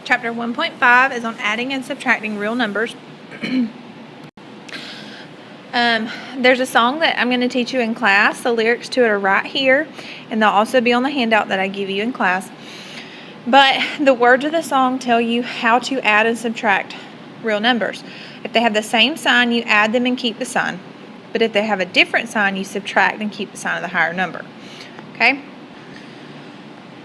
Chapter 1.5 is on adding and subtracting real numbers. There's a song that I'm going to teach you in class. The lyrics to it are right here, and they'll also be on the handout that I give you in class. But the words of the song tell you how to add and subtract real numbers. If they have the same sign, you add them and keep the sign. But if they have a different sign, you subtract and keep the sign of the higher number. Okay?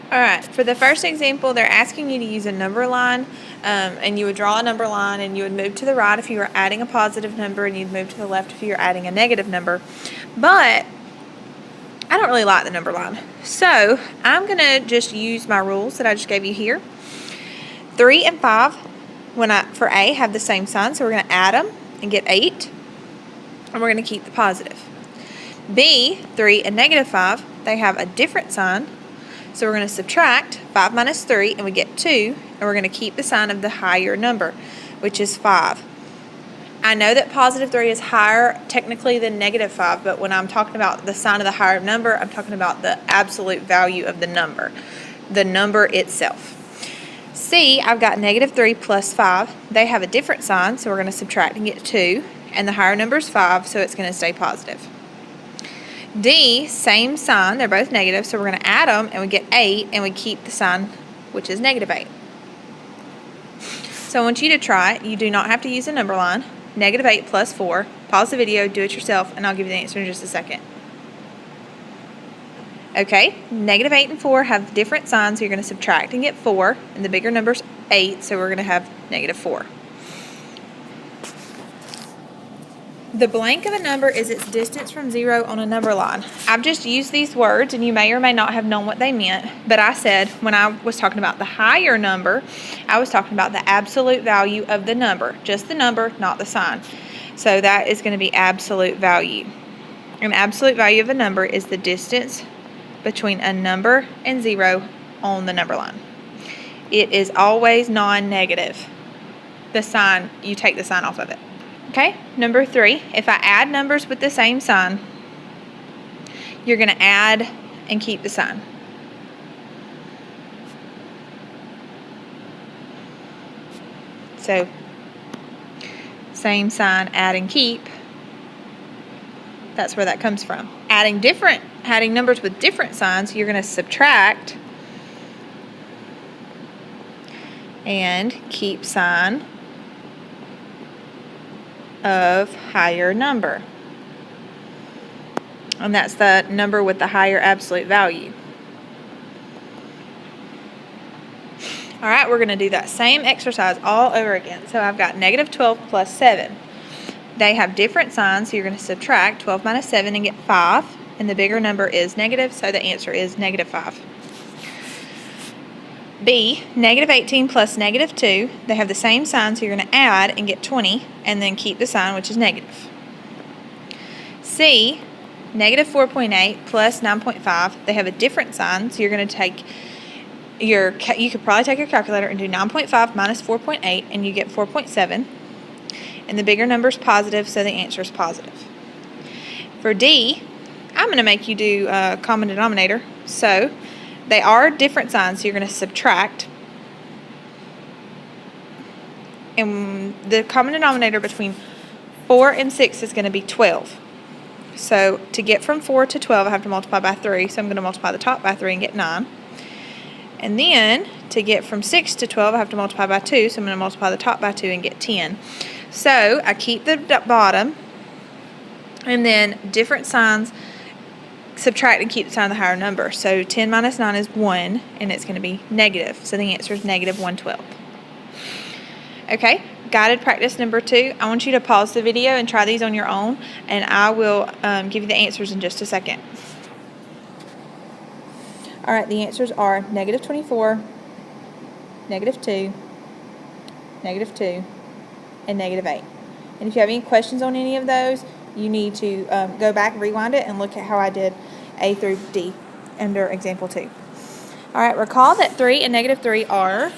Alright, for the first example, they're asking you to use a number line, and you would draw a number line, and you would move to the right if you were adding a positive number, and you'd move to the left if you were adding a negative number. But I don't really like the number line, so I'm going to just use my rules that I just gave you here. 3 and 5, for A, have the same sign, so we're going to add them and get 8, and we're going to keep the positive. B, 3 and negative 5, they have a different sign, so we're going to subtract 5 minus 3, and we get 2, and we're going to keep the sign of the higher number, which is 5. I know that positive 3 is higher technically than negative 5, but when I'm talking about the sign of the higher number, I'm talking about the absolute value of the number itself. C, I've got negative 3 plus 5. They have a different sign, so we're going to subtract and get 2, and the higher number is 5, so it's going to stay positive. D, same sign, they're both negative, so we're going to add them, and we get 8, and we keep the sign, which is negative 8. So I want you to try it. You do not have to use a number line. Negative 8 plus 4. Pause the video, do it yourself, and I'll give you the answer in just a second. Okay, negative 8 and 4 have different signs, so you're going to subtract and get 4, and the bigger number's 8, so we're going to have negative 4. The blank of a number is its distance from 0 on a number line. I've just used these words, and you may or may not have known what they meant, but I said when I was talking about the higher number, I was talking about the absolute value of the number. Just the number, not the sign. So that is going to be absolute value. An absolute value of a number is the distance between a number and 0 on the number line. It is always non-negative. The sign, you take the sign off of it. Okay, number 3, if I add numbers with the same sign, you're going to add and keep the sign. So, same sign, add and keep. That's where that comes from. Adding numbers with different signs, you're going to subtract and keep sign of higher number, and that's the number with the higher absolute value. Alright, we're going to do that same exercise all over again. So I've got negative 12 plus 7. They have different signs, so you're going to subtract 12 minus 7 and get 5, and the bigger number is negative, so the answer is negative 5. B, negative 18 plus negative 2, they have the same sign, so you're going to add and get 20, and then keep the sign, which is negative. C, negative 4.8 plus 9.5, they have a different sign, so you're going to take you could probably take your calculator and do 9.5 minus 4.8, and you get 4.7, and the bigger number is positive, so the answer is positive. For D, I'm going to make you do common denominator, so they are different signs, so you're going to subtract. And the common denominator between 4 and 6 is going to be 12. So to get from 4 to 12, I have to multiply by 3. So I'm going to multiply the top by 3 and get 9. And then to get from 6 to 12, I have to multiply by 2. So I'm going to multiply the top by 2 and get 10. So I keep the bottom, and then different signs, subtract and keep the sign of the higher number. So 10 minus 9 is 1, and it's going to be negative. So the answer is negative 1/12. Okay, guided practice number 2. I want you to pause the video and try these on your own, and I will give you the answers in just a second. Alright, the answers are negative 24, negative 2, negative 2, and negative 8. And if you have any questions on any of those, you need to go back, rewind it, and look at how I did A through D under example 2. Alright, recall that 3 and negative 3 are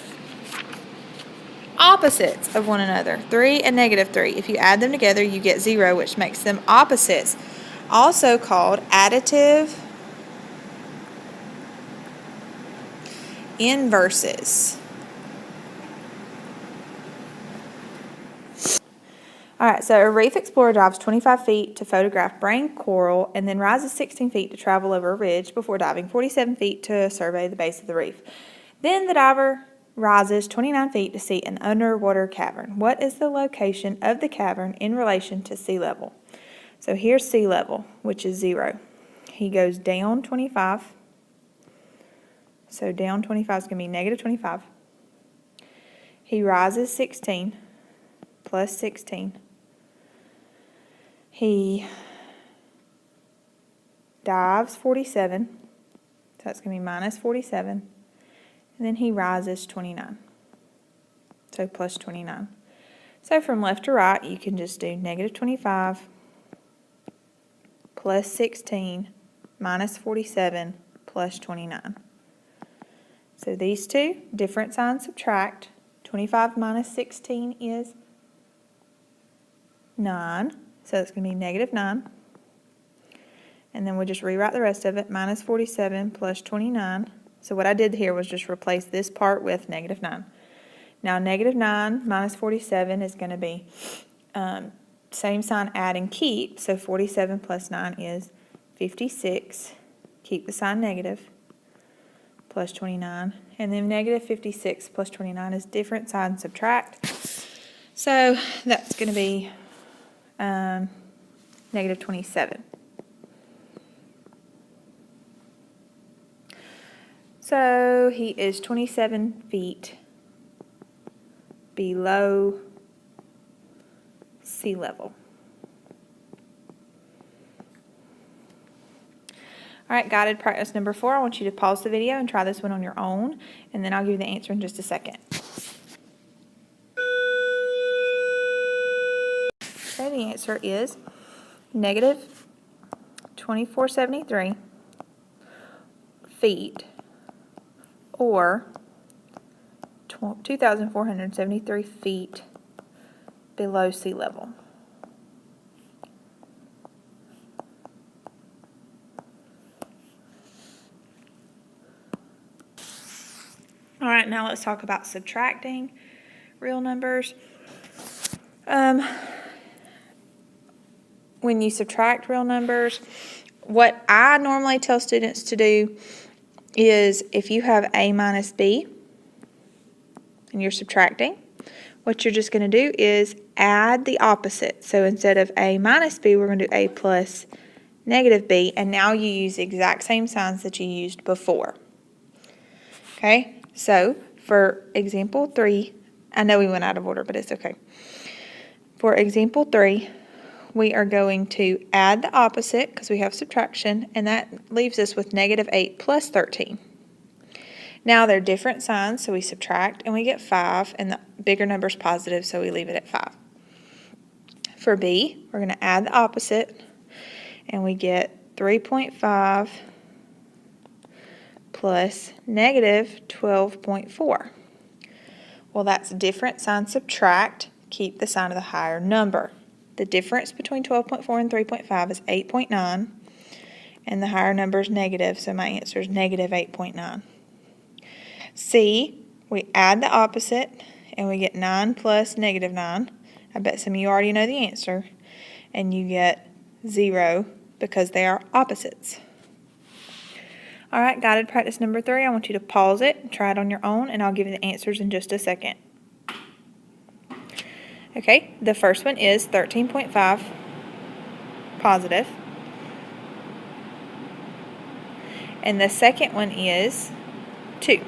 opposites of one another. 3 and negative 3. If you add them together, you get 0, which makes them opposites. Also called additive inverses. All right, so a reef explorer drives 25 feet to photograph brain coral and then rises 16 feet to travel over a ridge before diving 47 feet to survey the base of the reef. Then the diver rises 29 feet to see an underwater cavern. What is the location of the cavern in relation to sea level? So here's sea level, which is 0. He goes down 25. So down 25 is going to be negative 25. He rises 16 plus 16. He dives 47, so that's going to be minus 47, and then he rises 29, so plus 29. So from left to right, you can just do negative 25 plus 16 minus 47 plus 29. So these two, different signs subtract. 25 minus 16 is 9. So it's going to be negative 9. And then we'll just rewrite the rest of it. Minus 47 plus 29. So what I did here was just replace this part with negative 9. Now negative 9 minus 47 is going to be same sign, add and keep. So 47 plus 9 is 56. Keep the sign negative. Plus 29. And then negative 56 plus 29 is different sign subtract. So that's going to be negative 27. So he is 27 feet below sea level. All right, guided practice number 4. I want you to pause the video and try this one on your own, and then I'll give you the answer in just a second. Okay, the answer is negative 2473 feet, or 2,473 feet below sea level. All right, now let's talk about subtracting real numbers. When you subtract real numbers, what I normally tell students to do is if you have a minus b and you're subtracting, what you're just going to do is add the opposite. So instead of a minus b, we're going to do a plus negative b, and now you use the exact same signs that you used before. Okay, so for example 3, I know we went out of order, but it's okay. For example 3, we are going to add the opposite because we have subtraction, and that leaves us with negative 8 plus 13. Now they're different signs, so we subtract and we get 5, and the bigger number is positive, so we leave it at 5. For B, we're going to add the opposite, and we get 3.5 plus negative 12.4. Well, that's different sign subtract. Keep the sign of the higher number. The difference between 12.4 and 3.5 is 8.9, and the higher number is negative, so my answer is negative 8.9. C, we add the opposite, and we get 9 plus negative 9. I bet some of you already know the answer, and you get 0 because they are opposites. All right, guided practice number 3. I want you to pause it and try it on your own, and I'll give you the answers in just a second. Okay, the first one is 13.5 positive. And the second one is 2.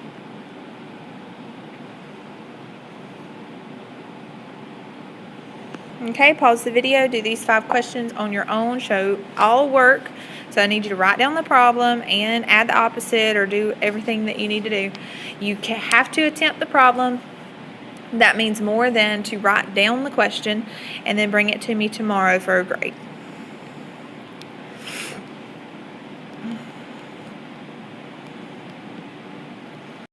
Okay, pause the video, do these 5 questions on your own, show all work. So I need you to write down the problem and add the opposite or do everything that you need to do. You have to attempt the problem. That means more than to write down the question and then bring it to me tomorrow for a grade.